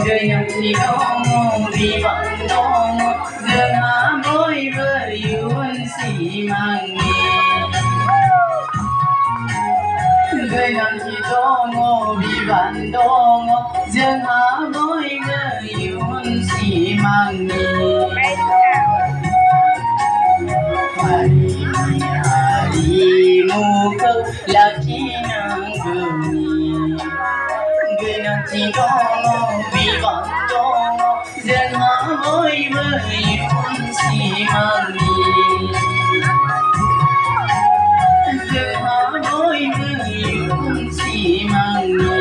Đời nhọc thì đâu vì vẫn đâu giờ há môi với yuan si mang nghe đời nhọc thì đâu vì vẫn đâu giờ há môi với yuan si mang nghe hari muka laki nang gumi gana ti dong vi vang dong dân há môi với yuan si mang ni dân há môi với yuan si mang ni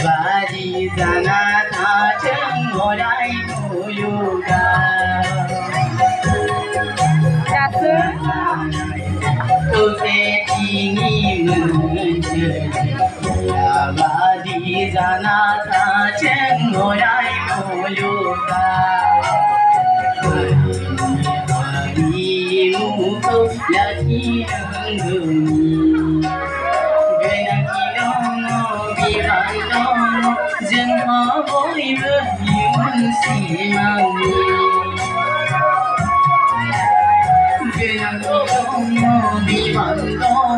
Bà đi ra na tha chân ngồi đây yoga tôi sẽ chỉ nghĩ mình chơi là bà đi ra na ta chen ngồi ai cô yoga đi ngủ câu là chỉ đường về nàng chỉ đó vì bạn đó dân họ vui với những gì mang về nàng chỉ đó vì bạn đó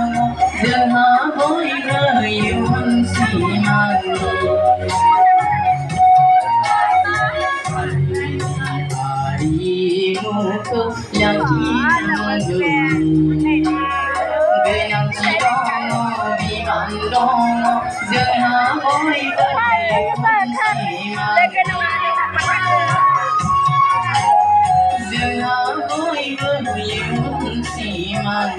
dân họ vui với những gì mang đi ngủ câu là chỉ đường về nàng chỉ đó vì bạn đó dân hà vui với dân hà vui với những gì mà